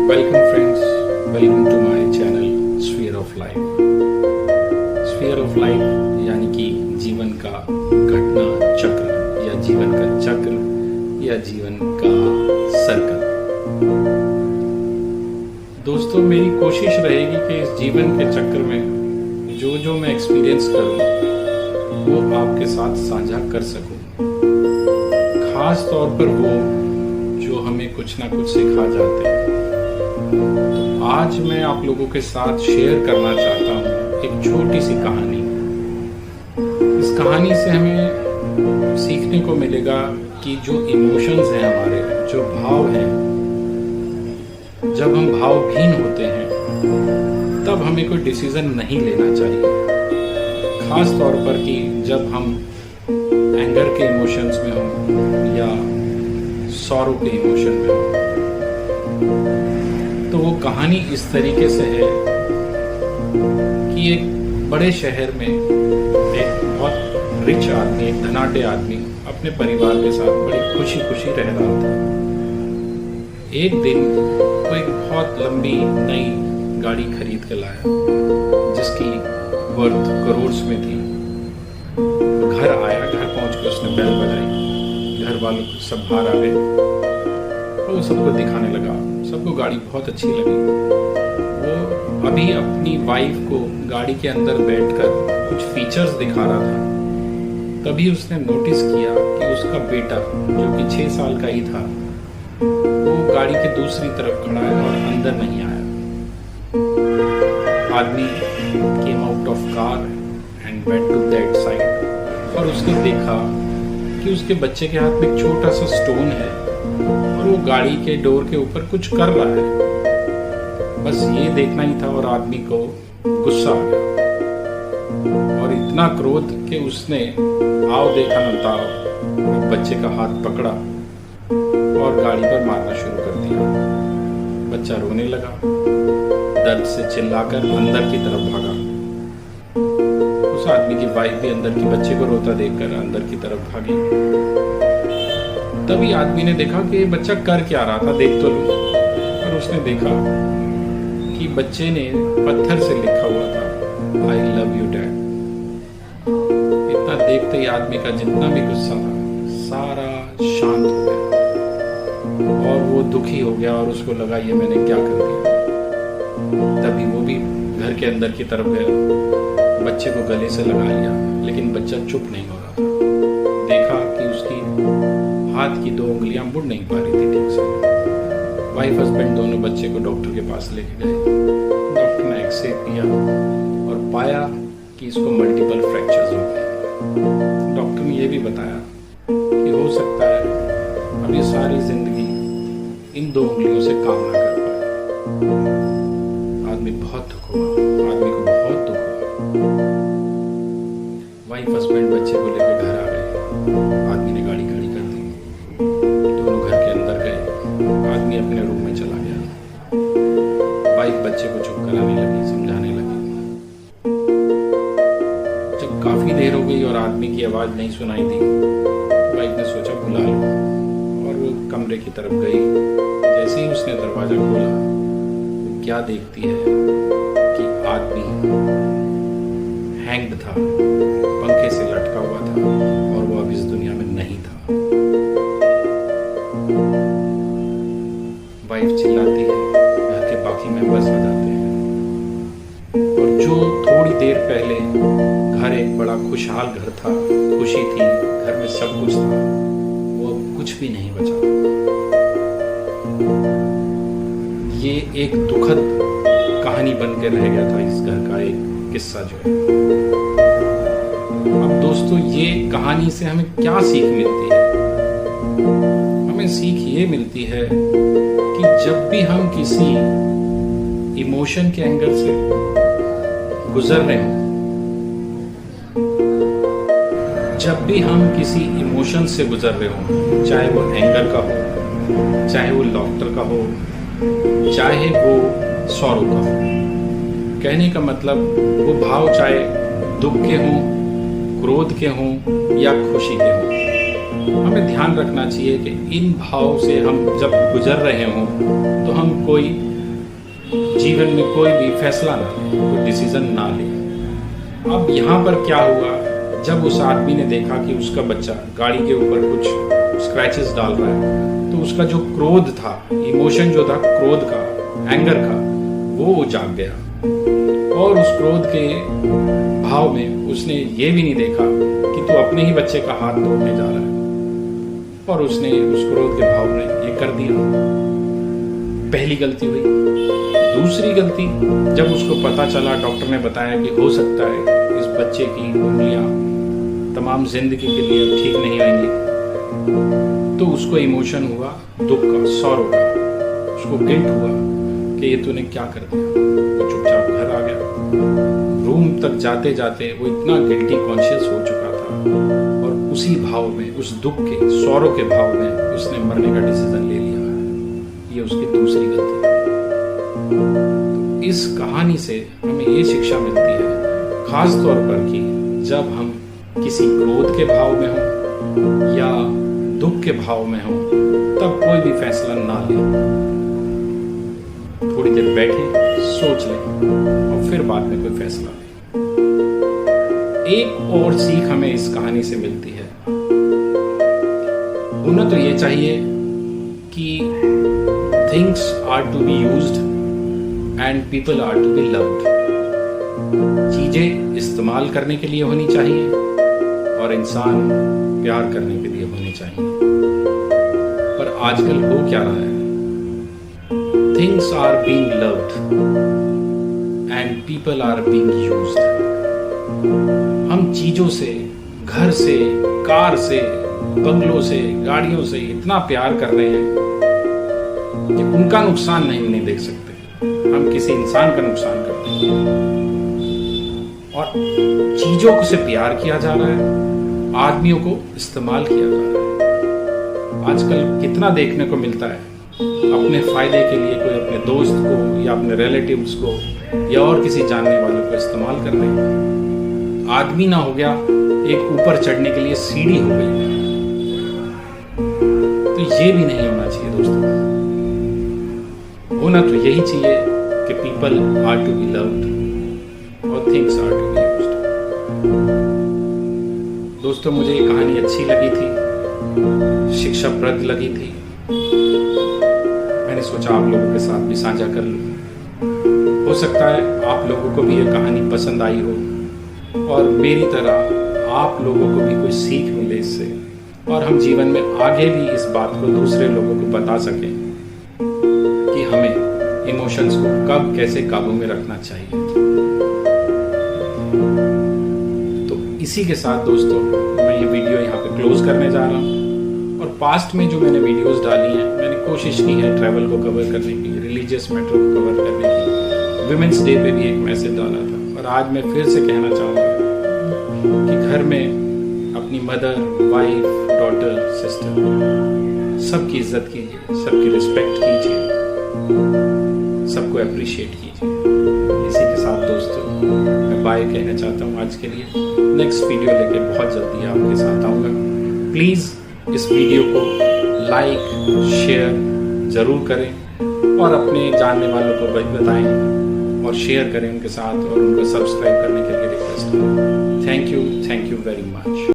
Welcome friends, welcome to my channel sphere of life. Sphere of life यानी कि जीवन का घटना चक्र या जीवन का चक्र या जीवन का सर्कल। दोस्तों, मेरी कोशिश रहेगी कि इस जीवन के चक्र में जो मैं एक्सपीरियंस करूं वो आपके साथ साझा कर सकूं। खास तौर पर वो जो हमें कुछ ना कुछ सिखा जाते हैं। तो आज मैं आप लोगों के साथ शेयर करना चाहता हूँ एक छोटी सी कहानी। इस कहानी से हमें सीखने को मिलेगा कि जो इमोशंस हैं हमारे, जो भाव हैं, जब हम भावहीन होते हैं तब हमें कोई डिसीजन नहीं लेना चाहिए। खास तौर पर कि जब हम एंगर के इमोशंस में हों या सॉरो के इमोशन में हों। तो वो कहानी इस तरीके से है कि एक बड़े शहर में एक बहुत रिच आदमी, एक धनाढ्य आदमी अपने परिवार के साथ बड़ी खुशी खुशी रह रहा था। एक दिन वो एक बहुत लंबी नई गाड़ी खरीद के लाया जिसकी वर्थ करोड़ में थी। घर आया, घर पहुंच के उसने बेल बजाई, घर वालों को सब बाहर आ गए और वो सबको दिखाने लगा। सबको गाड़ी बहुत अच्छी लगी। वो अभी अपनी वाइफ को गाड़ी के अंदर बैठकर कुछ फीचर्स दिखा रहा था, तभी उसने नोटिस किया कि उसका बेटा जो कि 6 साल का ही था वो गाड़ी के दूसरी तरफ खड़ा है और अंदर नहीं आया। आदमी came out of car and went to that side और उसने देखा कि उसके बच्चे के हाथ में एक छोटा सा स्टोन है और वो गाड़ी के डोर के ऊपर कुछ कर रहा है। बस ये देखना ही था और आदमी को गुस्सा आ गया और इतना क्रोध कि उसने आओ देखा न ताओ बच्चे का हाथ पकड़ा और गाड़ी पर मारना शुरू कर दिया। बच्चा रोने लगा, दर्द से चिल्लाकर अंदर की तरफ भागा। उस आदमी की वाइफ भी अंदर की बच्चे को रोता देखकर अंदर की तरफ भागी। तभी आदमी ने देखा कि ये बच्चा कर क्या रहा था, देख तो लूं। और उसने देखा कि बच्चे ने पत्थर से लिखा हुआ था, आई लव यू डैड। इतना देखते ही आदमी का जितना भी गुस्सा था सारा शांत हो गया और वो दुखी हो गया और उसको लगा ये मैंने क्या कर दिया। तभी वो भी घर के अंदर की तरफ गया, बच्चे को गले से लगा लिया, लेकिन बच्चा चुप नहीं हो रहा था। देखा कि उसकी हाथ की 2 उंगलियां मुड़ नहीं पा रही थी ठीक से। वाइफ हस्बैंड दोनों बच्चे को डॉक्टर के पास लेके गए। डॉक्टर ने एक्सरे किया और पाया कि इसको मल्टीपल फ्रैक्चर्स हो गए। डॉक्टर ने यह भी बताया कि हो सकता है अब ये सारी जिंदगी इन 2 उंगलियों से काम ना कर पाए। आदमी बहुत दुख हुआ, आदमी को बहुत दुख हुआ। वाइफ हस्बैंड बच्चे को लेकर घर आ गए। आदमी ने गाड़ी खड़ी कर दी, दोनों घर के अंदर गए। आदमी अपने रूम में चला गया। वाइफ बच्चे को चुप कराने लगी, समझाने लगी। जब काफी देर हो गई और आदमी की आवाज नहीं सुनाई दी, वाइफ ने सोचा बुला लो और वो कमरे की तरफ गई। जैसे ही उसने दरवाजा खोला वो क्या देखती है कि आदमी हैंग्ड था, पंखे से लटका हुआ था और वो अब इस दुनिया में नहीं था। वाइफ चिल्लाती है, घर के बाकी मेंबर्स आ जाते हैं और जो थोड़ी देर पहले घर एक बड़ा खुशहाल घर था, खुशी थी, घर में सब कुछ था, वो अब कुछ भी नहीं बचा। ये एक दुखद कहानी बनकर रह गया था इस घर का एक किस्सा जो है। अब दोस्तों, ये कहानी से हमें क्या सीख मिलती है? हमें सीख ये मिलती है कि जब भी हम किसी इमोशन के एंगल से गुजर रहे हों, जब भी हम किसी इमोशन से गुजर रहे हों, चाहे वो एंगर का हो, चाहे वो लॉफ्टर का हो, चाहे वो सॉरो का हो, कहने का मतलब वो भाव चाहे दुख के हों, क्रोध के हों या खुशी के हों, हमें ध्यान रखना चाहिए कि इन भाव से हम जब गुजर रहे हों तो हम कोई जीवन में कोई भी फैसला ना ले, कोई डिसीजन ना ले। अब यहाँ पर क्या हुआ, जब उस आदमी ने देखा कि उसका बच्चा गाड़ी के ऊपर कुछ स्क्रैचेस डाल रहा है, तो उसका जो क्रोध था, इमोशन जो था क्रोध का, एंगर का, वो जाग गया। और उस क्रोध के भाव में उसने ये भी नहीं देखा कि तू अपने ही बच्चे का हाथ तोड़ने जा रहा है, और उसने उस क्रोध के भाव में ये कर दिया। पहली गलती हुई। दूसरी गलती, जब उसको पता चला, डॉक्टर ने बताया कि हो सकता है इस बच्चे की उंगलियां तमाम जिंदगी के लिए ठीक नहीं होंगी, तो उसको इमोशन हुआ दुख का, सौरो का। उसको गिल्ट हुआ कि ये तूने क्या कर दिया। वो चुपचाप घर आ गया। रूम तक जाते जाते वो इतना गिल्टी कॉन्शियस हो चुका था, और उसी भाव में, उस दुख के, सौरो के भाव में उसने मरने का डिसीजन ले लिया। ये उसकी दूसरी गलती। तो इस कहानी से हमें ये शिक्षा मिलती है, खास तौर पर कि जब हम किसी क्रोध के भाव में हों या दुख के भाव में हों, तब कोई भी फैसला ना लें। थोड़ी देर बैठें, सोच लें और फिर बाद में कोई फैसला लें। एक और सीख हमें इस कहानी से मिलती है। होना तो ये चाहिए कि things are to be used and people are to be loved। चीजें इस्तेमाल करने के लिए होनी चाहिए और इंसान प्यार करने के लिए होनी चाहिए। पर आजकल हो क्या रहा है? Things are being loved and people are being used। हम चीजों से, घर से, कार से, बंगलों से, गाड़ियों से इतना प्यार कर रहे हैं कि उनका नुकसान नहीं देख सकते। हम किसी इंसान का नुकसान करते हैं, और चीजों से प्यार किया जा रहा है, आदमियों को इस्तेमाल किया जा रहा है। आजकल कितना देखने को मिलता है, अपने फायदे के लिए कोई अपने दोस्त को या अपने रिलेटिव्स को या और किसी जानने वाले को इस्तेमाल कर रहे हैं। आदमी ना हो गया, एक ऊपर चढ़ने के लिए सीढ़ी हो गई। तो ये भी नहीं होना चाहिए दोस्तों। होना तो यही चाहिए कि people are to be loved और things are to be used. दोस्तों, मुझे ये कहानी अच्छी लगी थी, शिक्षाप्रद लगी थी। मैंने सोचा आप लोगों के साथ भी साझा कर लूं। हो सकता है आप लोगों को भी ये कहानी पसंद आई हो, और मेरी तरह आप लोगों को भी कोई सीख मिले इससे, और हम जीवन में आगे भी इस बात को दूसरे लोगों को बता सकें कि हमें इमोशंस को कब कैसे काबू में रखना चाहिए। तो इसी के साथ दोस्तों, मैं ये वीडियो यहाँ पे क्लोज करने जा रहा हूँ। और पास्ट में जो मैंने वीडियोस डाली हैं, मैंने कोशिश की है ट्रैवल को कवर करने की, रिलीजियस मैटर को कवर करने की। विमेंस डे पे भी एक मैसेज डाला था, और आज मैं फिर से कहना चाहूँगा कि घर में अपनी मदर, वाइफ, डॉटर, सिस्टर, सबकी इज्जत कीजिए, सबकी रिस्पेक्ट कीजिए, सबको अप्रिशिएट कीजिए। इसी के साथ दोस्तों, मैं बाय कहना चाहता हूँ आज के लिए। नेक्स्ट वीडियो लेके बहुत जल्दी आपके साथ आऊँगा। प्लीज़ इस वीडियो को लाइक, शेयर ज़रूर करें, और अपने जानने वालों को बताएं और शेयर करें उनके साथ, और उनको सब्सक्राइब करने के लिए रिक्वेस्ट करें। Thank you very much.